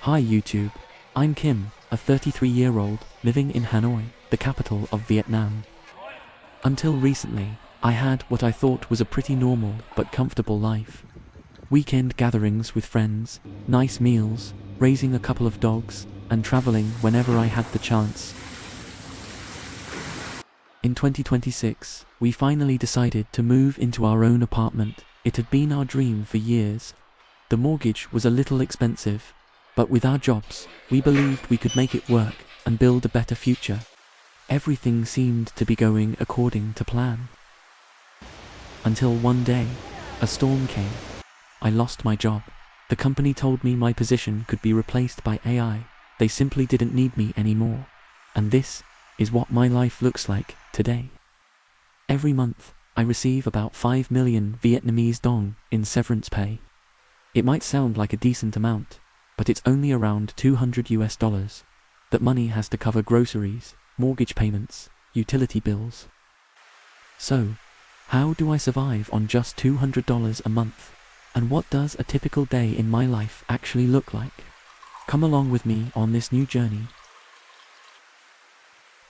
Hi YouTube, I'm Kim, a 33-year-old living in Hanoi, the capital of Vietnam. Until recently, I had what I thought was a pretty normal but comfortable life. Weekend gatherings with friends, nice meals, raising a couple of dogs, and traveling whenever I had the chance. In 2026, we finally decided to move into our own apartment. It had been our dream for years. The mortgage was a little expensive, but with our jobs, we believed we could make it work and build a better future. Everything seemed to be going according to plan. Until one day, a storm came. I lost my job. The company told me my position could be replaced by AI. They simply didn't need me anymore. And this is what my life looks like today. Every month, I receive about 5 million Vietnamese dong in severance pay. It might sound like a decent amount, but it's only around $200. That money has to cover groceries, mortgage payments, utility bills. So, how do I survive on just $200 a month? And what does a typical day in my life actually look like? Come along with me on this new journey.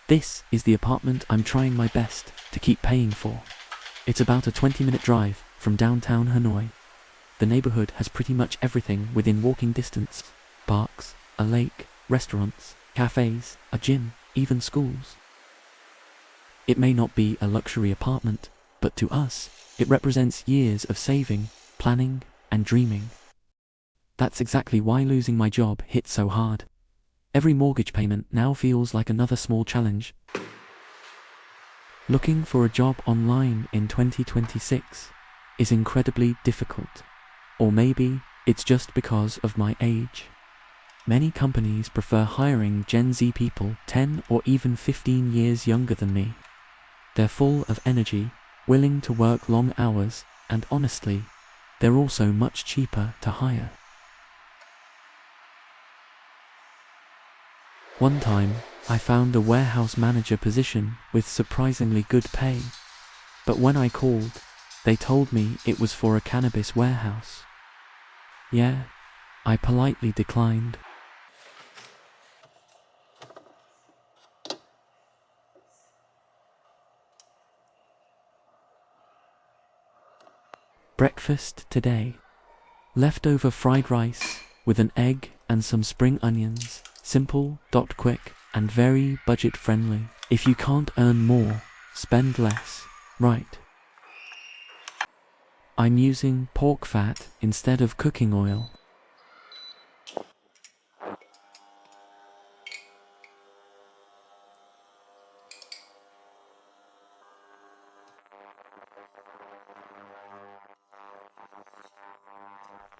This is the apartment I'm trying my best to keep paying for. It's about a 20-minute drive from downtown Hanoi. The neighborhood has pretty much everything within walking distance: parks, a lake, restaurants, cafes, a gym, even schools. It may not be a luxury apartment, but to us, it represents years of saving, planning, and dreaming. That's exactly why losing my job hit so hard. Every mortgage payment now feels like another small challenge. Looking for a job online in 2026 is incredibly difficult. Or maybe it's just because of my age. Many companies prefer hiring Gen Z people 10 or even 15 years younger than me. They're full of energy, willing to work long hours, and honestly, they're also much cheaper to hire. One time, I found a warehouse manager position with surprisingly good pay. But when I called, they told me it was for a cannabis warehouse. Yeah, I politely declined. Breakfast today: leftover fried rice with an egg and some spring onions. Simple, quick, and very budget friendly. If you can't earn more, spend less, right? I'm using pork fat instead of cooking oil.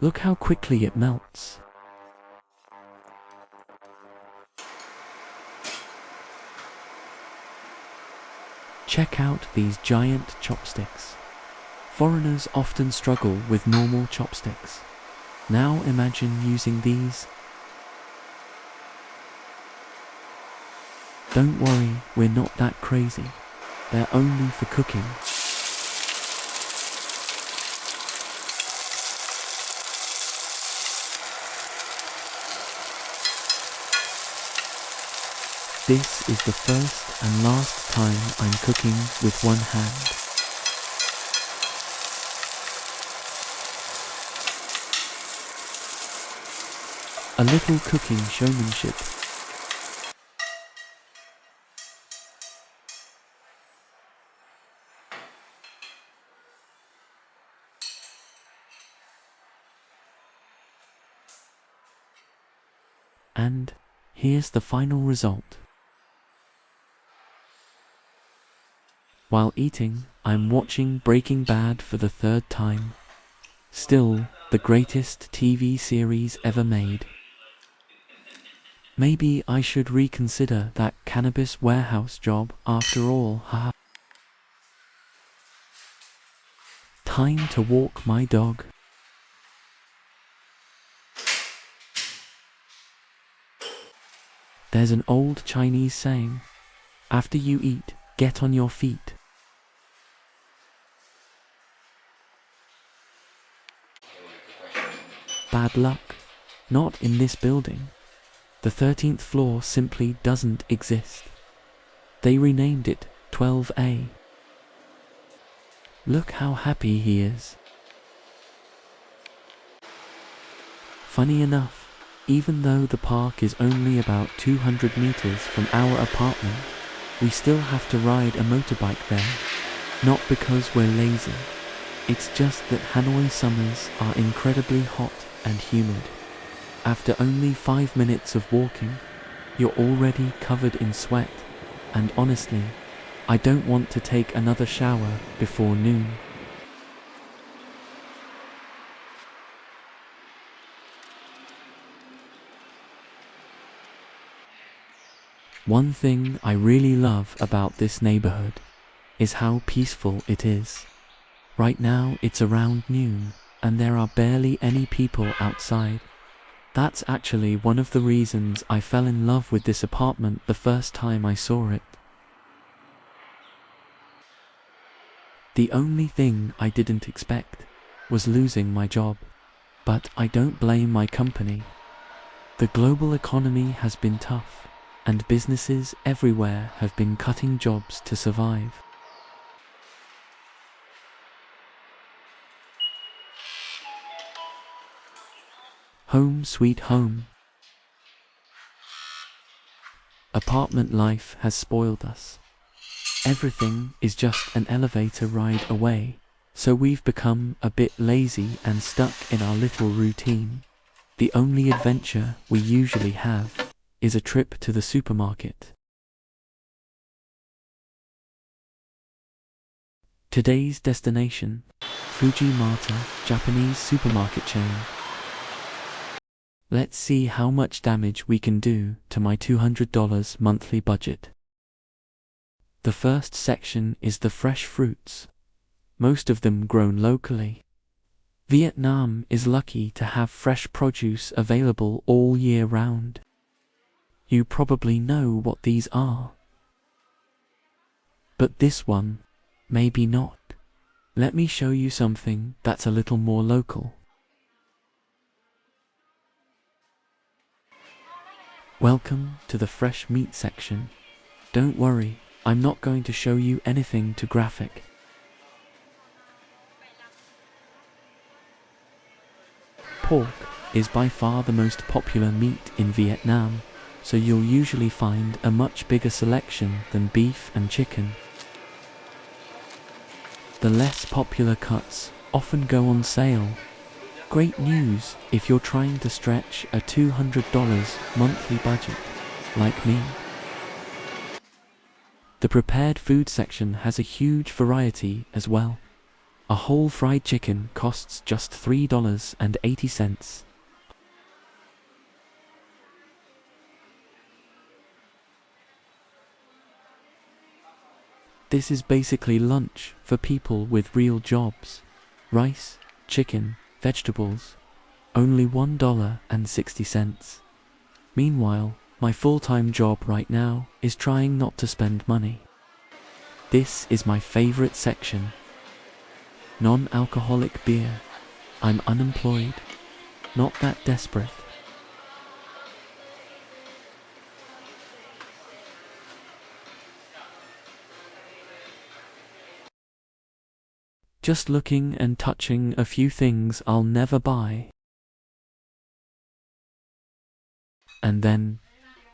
Look how quickly it melts. Check out these giant chopsticks. Foreigners often struggle with normal chopsticks. Now imagine using these. Don't worry, we're not that crazy. They're only for cooking. This is the first and last time I'm cooking with one hand. A little cooking showmanship. And here's the final result. While eating, I'm watching Breaking Bad for the third time. Still, the greatest TV series ever made. Maybe I should reconsider that cannabis warehouse job after all, haha. Time to walk my dog. There's an old Chinese saying, after you eat, get on your feet. Bad luck. Not in this building. The 13th floor simply doesn't exist. They renamed it 12A. Look how happy he is. Funny enough, even though the park is only about 200 meters from our apartment, we still have to ride a motorbike there. Not because we're lazy. It's just that Hanoi summers are incredibly hot and humid. After only 5 minutes of walking, you're already covered in sweat, and honestly, I don't want to take another shower before noon. One thing I really love about this neighborhood is how peaceful it is. Right now it's around noon, and there are barely any people outside. That's actually one of the reasons I fell in love with this apartment the first time I saw it. The only thing I didn't expect was losing my job, but I don't blame my company. The global economy has been tough, and businesses everywhere have been cutting jobs to survive. Home sweet home. Apartment life has spoiled us. Everything is just an elevator ride away, so we've become a bit lazy and stuck in our little routine. The only adventure we usually have is a trip to the supermarket. Today's destination, Fujimata, Japanese supermarket chain. Let's see how much damage we can do to my $200 monthly budget. The first section is the fresh fruits, most of them grown locally. Vietnam is lucky to have fresh produce available all year round. You probably know what these are. But this one, maybe not. Let me show you something that's a little more local. Welcome to the fresh meat section. Don't worry, I'm not going to show you anything too graphic. Pork is by far the most popular meat in Vietnam, so you'll usually find a much bigger selection than beef and chicken. The less popular cuts often go on sale. Great news if you're trying to stretch a $200 monthly budget, like me. The prepared food section has a huge variety as well. A whole fried chicken costs just $3.80. This is basically lunch for people with real jobs. Rice, chicken, vegetables, only $1.60. Meanwhile, my full-time job right now is trying not to spend money. This is my favorite section. Non-alcoholic beer. I'm unemployed, not that desperate. Just looking and touching a few things I'll never buy. And then,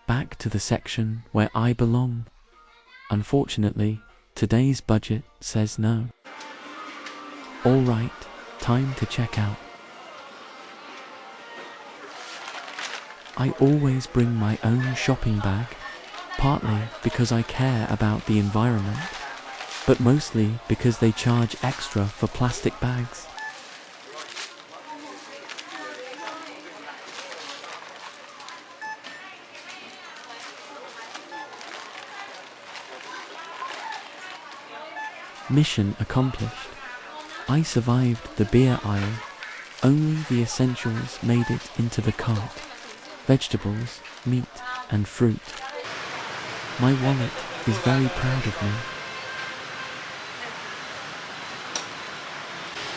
back to the section where I belong. Unfortunately, today's budget says no. Alright, time to check out. I always bring my own shopping bag, partly because I care about the environment, but mostly because they charge extra for plastic bags. Mission accomplished. I survived the beer aisle. Only the essentials made it into the cart. Vegetables, meat, and fruit. My wallet is very proud of me.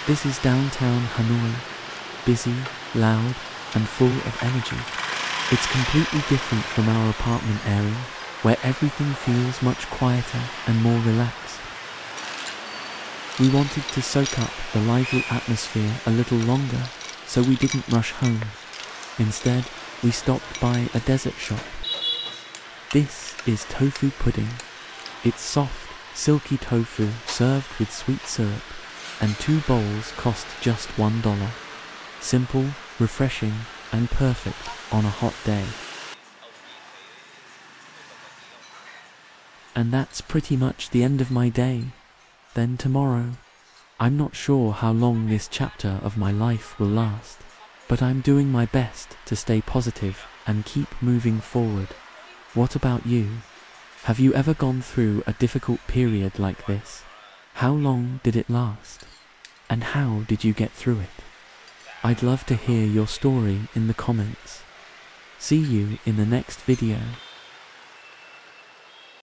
This is downtown Hanoi. Busy, loud, and full of energy. It's completely different from our apartment area, where everything feels much quieter and more relaxed. We wanted to soak up the lively atmosphere a little longer, so we didn't rush home. Instead, we stopped by a dessert shop. This is tofu pudding. It's soft, silky tofu served with sweet syrup, and 2 bowls cost just $1. Simple, refreshing, and perfect on a hot day. And that's pretty much the end of my day. Then tomorrow, I'm not sure how long this chapter of my life will last, but I'm doing my best to stay positive and keep moving forward. What about you? Have you ever gone through a difficult period like this? How long did it last? And how did you get through it? I'd love to hear your story in the comments. See you in the next video.